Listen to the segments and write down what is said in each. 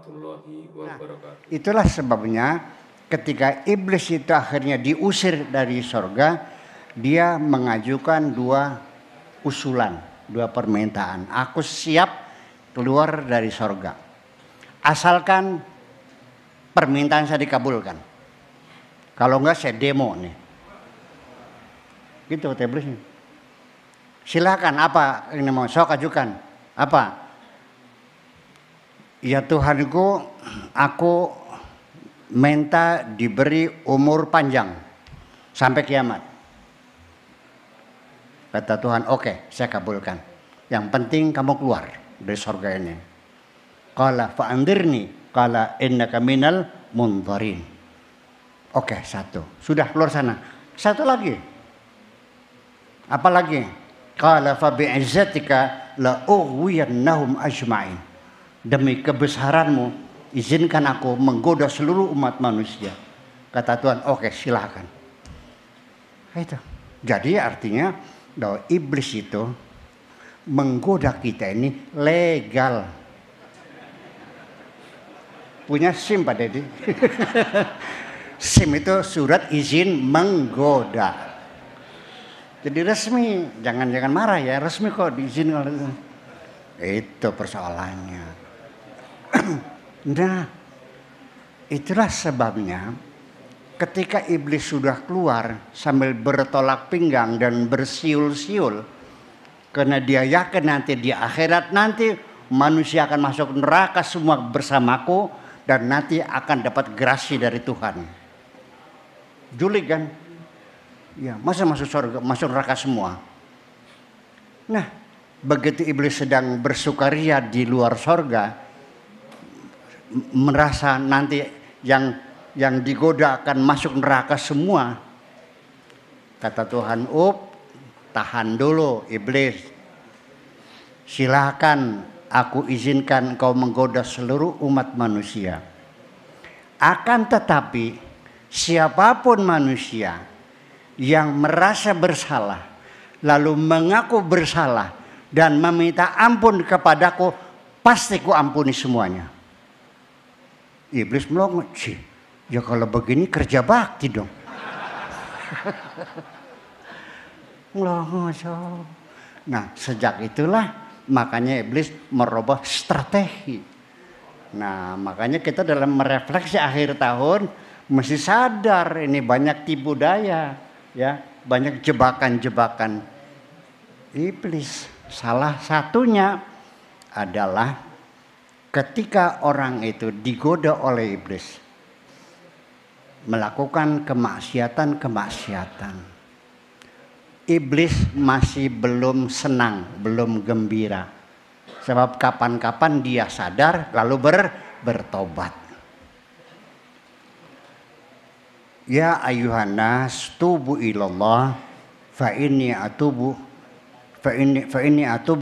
warahmatullahi wabarakatuh. Itulah sebabnya ketika iblis itu akhirnya diusir dari sorga, dia mengajukan dua usulan, dua permintaan. Aku siap keluar dari sorga, asalkan permintaan saya dikabulkan. Kalau enggak saya demo nih. Gitu kata iblis. Silakan, apa ini mau sok ajukan? Apa? Ya Tuhanku, aku minta diberi umur panjang sampai kiamat. Kata Tuhan, oke, saya kabulkan. Yang penting kamu keluar dari surga ini. Qala fa'andirni, qala innaka minal mundharin. Oke, satu. Sudah keluar sana. Satu lagi. Apa lagi? Qala fa bi'izzatika la ughwiyannahum ajma'in. Demi kebesaranmu, izinkan aku menggoda seluruh umat manusia. Kata Tuhan, oke, silakan. Itu. Jadi artinya bahwa iblis itu menggoda kita ini legal. Punya SIM Pak Dedi. SIM itu surat izin menggoda. Jadi resmi, jangan marah ya, resmi kok diizinkan. Itu persoalannya. Nah, itulah sebabnya ketika iblis sudah keluar sambil bertolak pinggang dan bersiul-siul, karena dia yakin nanti di akhirat nanti manusia akan masuk neraka semua bersamaku dan nanti akan dapat grasi dari Tuhan. Julik kan? Ya, masa masuk surga, masuk neraka semua. Nah, begitu iblis sedang bersukaria di luar surga, merasa nanti yang digoda akan masuk neraka semua. Kata Tuhan, tahan dulu iblis. Silakan aku izinkan engkau menggoda seluruh umat manusia. Akan tetapi siapapun manusia yang merasa bersalah lalu mengaku bersalah dan meminta ampun kepadaku, pasti ku ampuni semuanya. Iblis melongo, ya kalau begini kerja bakti dong. Melongo. Nah, sejak itulah makanya iblis merubah strategi. Nah, makanya kita dalam merefleksi akhir tahun mesti sadar ini banyak tipu daya, ya, banyak jebakan-jebakan iblis. Salah satunya adalah ketika orang itu digoda oleh iblis melakukan kemaksiatan, iblis masih belum senang, belum gembira. Sebab kapan-kapan dia sadar lalu bertobat. Ya ayuhan nas tubu ilallah fa inni atubu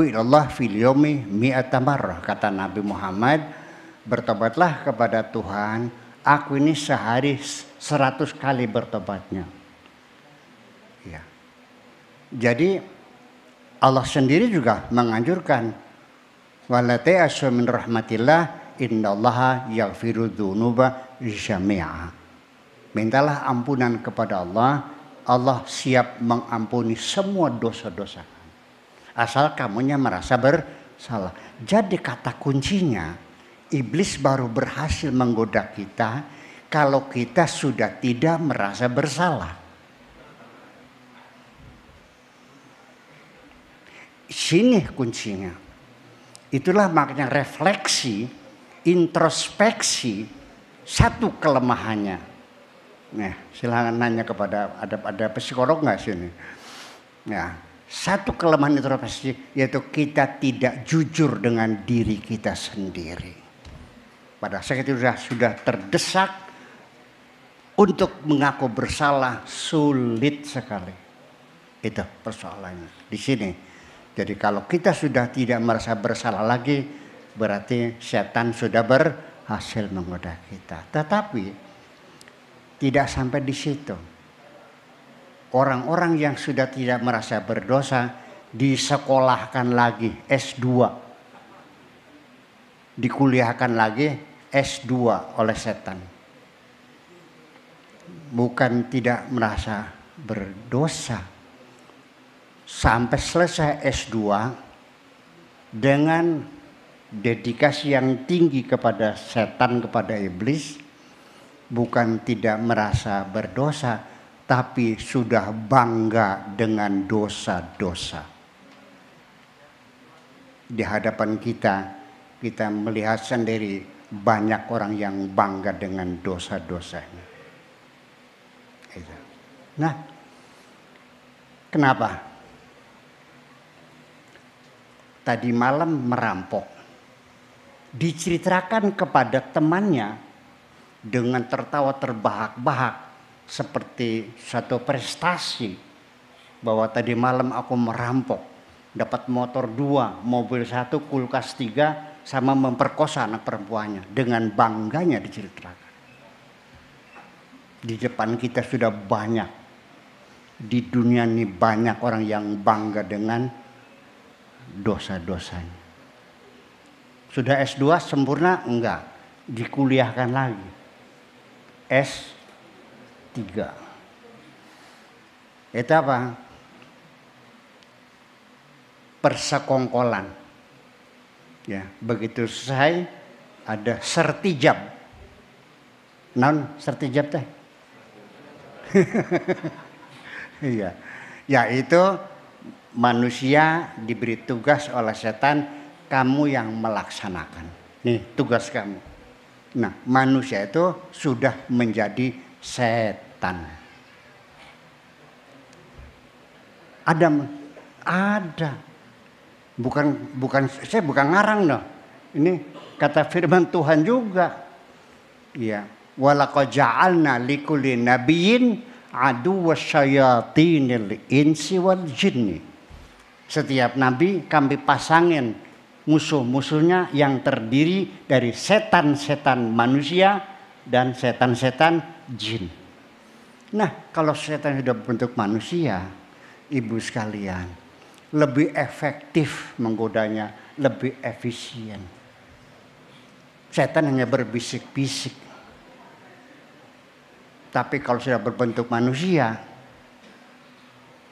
ilallah fil yomi mi'ata marrah. Kata Nabi Muhammad, bertobatlah kepada Tuhan, aku ini sehari 100 kali bertobatnya. Ya. Jadi Allah sendiri juga menganjurkan, wala ta'assu min rahmatillah innallaha yaghfiru dzunuba jami'a. Mintalah ampunan kepada Allah, Allah siap mengampuni semua dosa-dosa. Asal kamunya merasa bersalah. Jadi kata kuncinya, iblis baru berhasil menggoda kita kalau kita sudah tidak merasa bersalah. Sini kuncinya. Itulah makanya refleksi, introspeksi, satu kelemahannya. Nah, silakan nanya kepada ada psikolog nggak sini? Ya. Satu kelemahan introspeksi yaitu kita tidak jujur dengan diri kita sendiri. Pada saat itu sudah terdesak untuk mengaku bersalah, sulit sekali. Itu persoalannya di sini. Jadi kalau kita sudah tidak merasa bersalah lagi, berarti setan sudah berhasil menggoda kita. Tetapi tidak sampai di situ. Orang-orang yang sudah tidak merasa berdosa disekolahkan lagi S2, dikuliahkan lagi S2 oleh setan. Bukan tidak merasa berdosa. Sampai selesai S2 dengan dedikasi yang tinggi kepada setan, kepada iblis, bukan tidak merasa berdosa, tapi sudah bangga dengan dosa-dosa. Di hadapan kita melihat sendiri banyak orang yang bangga dengan dosa-dosanya. Nah, kenapa? Tadi malam merampok, diceritakan kepada temannya dengan tertawa terbahak-bahak seperti suatu prestasi, bahwa tadi malam aku merampok, dapat motor 2, mobil 1, kulkas 3, sama memperkosa anak perempuannya. Dengan bangganya diceritakan. Di depan kita sudah banyak, di dunia ini banyak orang yang bangga dengan dosa-dosanya. Sudah S2 sempurna? Enggak, dikuliahkan lagi. S3. Itu apa? Persekongkolan. Ya, begitu selesai ada sertijab. Non sertijab teh. Iya. Yaitu manusia diberi tugas oleh setan, kamu yang melaksanakan. Nih tugas kamu. Nah, manusia itu sudah menjadi setan. Ada. Saya bukan ngarang loh. Ini kata firman Tuhan juga. Ya, walaqad ja'alna likulli nabiyyin aduwwa syayatinil insi wal jinni. Setiap nabi kami pasangin musuh-musuhnya yang terdiri dari setan-setan manusia dan setan-setan jin. Nah, kalau setan sudah berbentuk manusia, ibu sekalian, lebih efektif menggodanya, lebih efisien. Setan hanya berbisik-bisik. Tapi kalau sudah berbentuk manusia,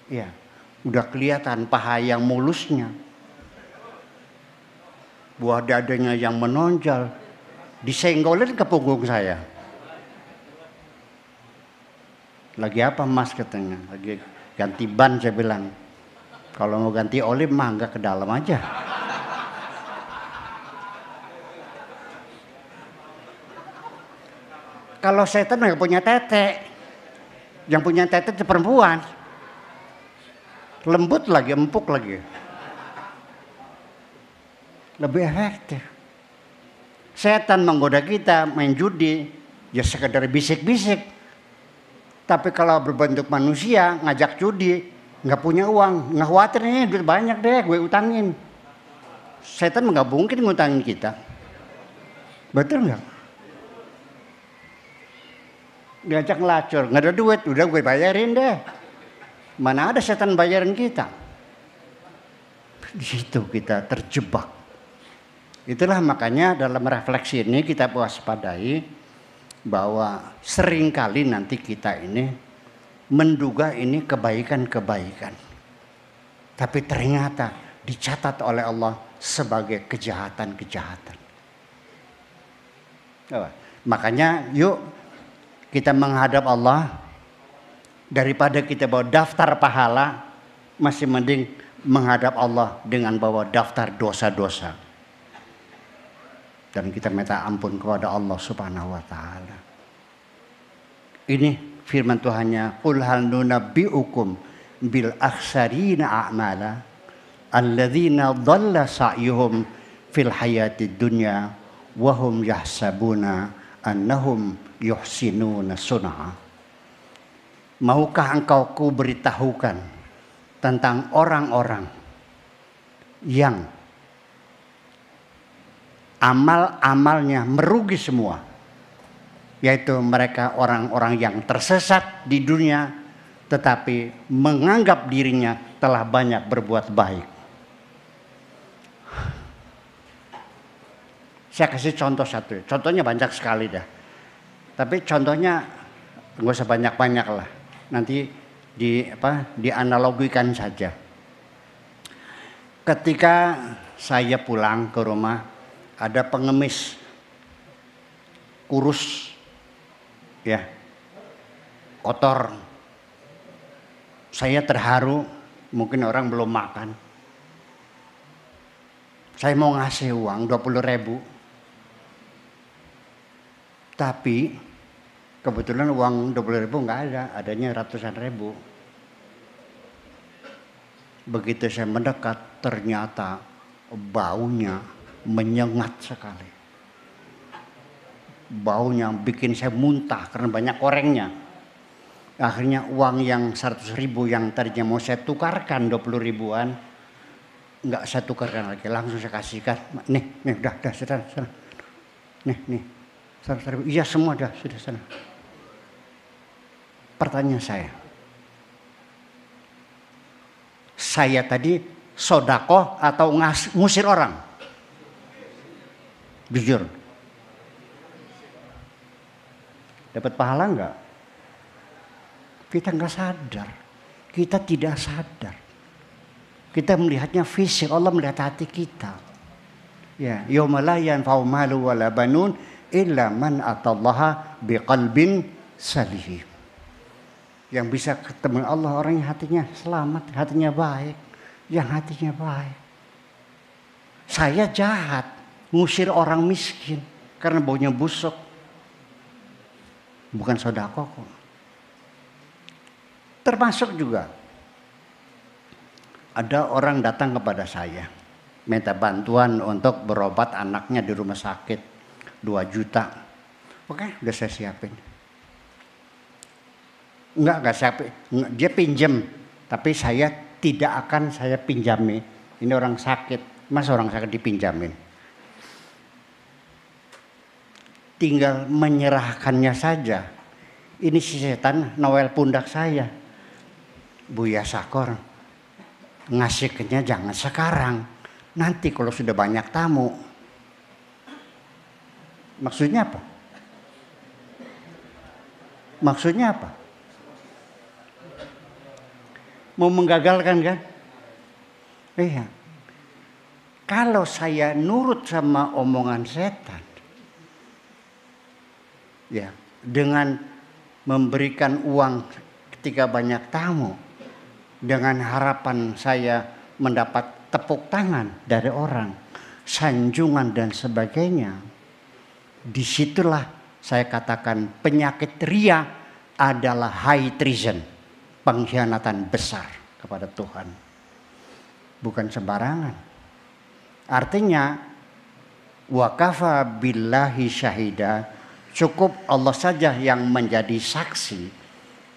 ya, udah kelihatan paha yang mulusnya, buah dadanya yang menonjol, disenggolin ke punggung saya. Lagi apa mas katanya? Lagi ganti ban, saya bilang. Kalau mau ganti oli mah enggak ke dalam aja. Kalau setan nggak punya tete, yang punya tete itu perempuan, lembut lagi, empuk lagi, lebih efektif. Setan menggoda kita main judi, ya sekedar bisik-bisik. Tapi kalau berbentuk manusia ngajak judi, nggak punya uang, nggak khawatir nih duit banyak deh, gue utangin. Setan nggak mungkin ngutangin kita, betul nggak? Diajak ngelacur, nggak ada duit, udah gue bayarin deh. Mana ada setan bayarin kita? Di situ kita terjebak. Itulah makanya dalam refleksi ini kita waspadai bahwa seringkali nanti kita ini menduga ini kebaikan-kebaikan. Tapi ternyata dicatat oleh Allah sebagai kejahatan-kejahatan. Makanya yuk kita menghadap Allah, daripada kita bawa daftar pahala, masih mending menghadap Allah dengan bawa daftar dosa-dosa. Dan kita minta ampun kepada Allah Subhanahu wa taala. Ini firman Tuhannya, qul hal nunabbiukum bil akhsarina a'mala alladzina dhalla sa'yuhum fil hayatid dunya wa hum yahsabuna annahum yuhsinuna sun'a. Maukah engkau kuberitahukan tentang orang-orang yang amal-amalnya merugi semua, yaitu mereka orang-orang yang tersesat di dunia tetapi menganggap dirinya telah banyak berbuat baik. Saya kasih contoh satu. Contohnya banyak sekali dah. Tapi contohnya nggak usah banyak-banyak lah. Nanti dianalogikan saja. Ketika saya pulang ke rumah, ada pengemis kurus, ya, kotor. Saya terharu, mungkin orang belum makan. Saya mau ngasih uang 20.000. Tapi kebetulan uang 20.000 nggak ada, adanya ratusan ribu. Begitu saya mendekat, ternyata baunya menyengat sekali. Baunya bikin saya muntah karena banyak korengnya. Akhirnya uang yang 100.000 yang tadinya mau saya tukarkan 20.000-an, nggak saya tukarkan lagi, langsung saya kasihkan. Nih, udah, sudah. Nih. 100.000. Iya semua dah, sudah sana. Pertanyaan saya tadi sodakoh atau ngusir orang? Jujur. Dapat pahala enggak? Kita enggak sadar. Kita tidak sadar. Kita melihatnya fisik, Allah melihat hati kita. Ya, yauma la yanfa'u malu wala banun illa man atallaha biqalbin salim. Yang bisa ketemu Allah orang yang hatinya selamat, hatinya baik, yang hatinya baik. Saya jahat, ngusir orang miskin karena baunya busuk. Bukan sedekah kok. Termasuk juga ada orang datang kepada saya minta bantuan untuk berobat anaknya di rumah sakit 2 juta. Oke, udah saya siapin. Enggak siapin. Dia pinjam, tapi saya tidak akan saya pinjami. Ini orang sakit, masa orang sakit dipinjamin? Tinggal menyerahkannya saja. Ini si setan Noel pundak saya. Buya Sakor, ngasihnya jangan sekarang. Nanti kalau sudah banyak tamu. Maksudnya apa? Mau menggagalkan kan? Iya. Kalau saya nurut sama omongan setan, ya, dengan memberikan uang ketika banyak tamu, dengan harapan saya mendapat tepuk tangan dari orang, sanjungan dan sebagainya. Disitulah saya katakan penyakit ria adalah high treason, pengkhianatan besar kepada Tuhan. Bukan sembarangan. Artinya wa kafa billahi syahida, cukup Allah saja yang menjadi saksi.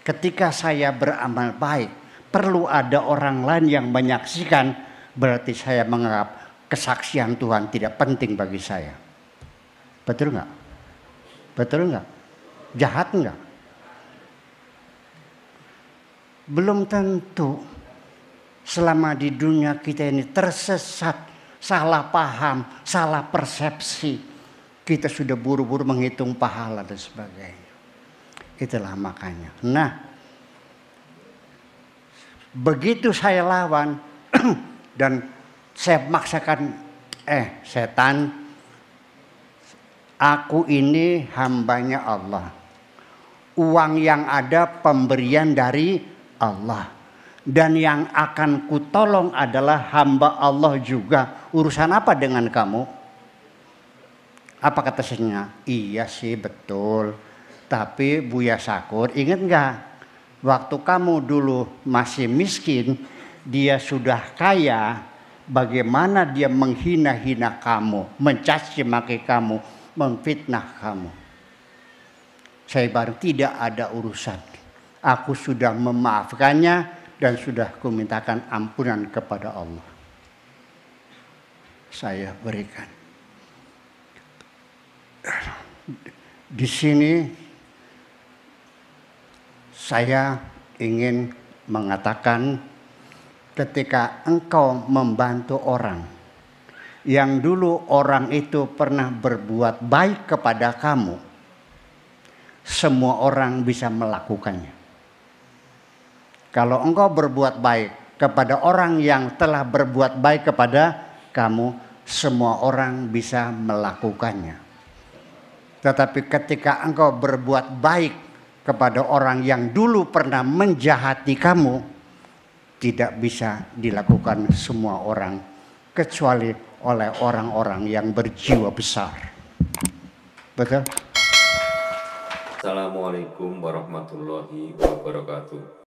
Ketika saya beramal baik, perlu ada orang lain yang menyaksikan, berarti saya menganggap kesaksian Tuhan tidak penting bagi saya. Betul nggak? Jahat nggak? Belum tentu. Selama di dunia kita ini tersesat, salah paham, salah persepsi, kita sudah buru-buru menghitung pahala dan sebagainya. Itulah makanya. Nah, begitu saya lawan dan saya maksakan, setan, aku ini hambanya Allah. Uang yang ada pemberian dari Allah. Dan yang akan kutolong adalah hamba Allah juga. Urusan apa dengan kamu? Apa kata saya? Iya sih betul. Tapi Buya Sakur, ingat gak? Waktu kamu dulu masih miskin, dia sudah kaya. Bagaimana dia menghina-hina kamu, mencaci maki kamu, memfitnah kamu. Saya baru tidak ada urusan. Aku sudah memaafkannya dan sudah kumintakan ampunan kepada Allah. Saya berikan. Di sini saya ingin mengatakan, ketika engkau membantu orang yang dulu orang itu pernah berbuat baik kepada kamu, semua orang bisa melakukannya. Kalau engkau berbuat baik kepada orang yang telah berbuat baik kepada kamu, semua orang bisa melakukannya. Tetapi ketika engkau berbuat baik kepada orang yang dulu pernah menjahati kamu, tidak bisa dilakukan semua orang kecuali oleh orang-orang yang berjiwa besar. Betul? Assalamualaikum warahmatullahi wabarakatuh.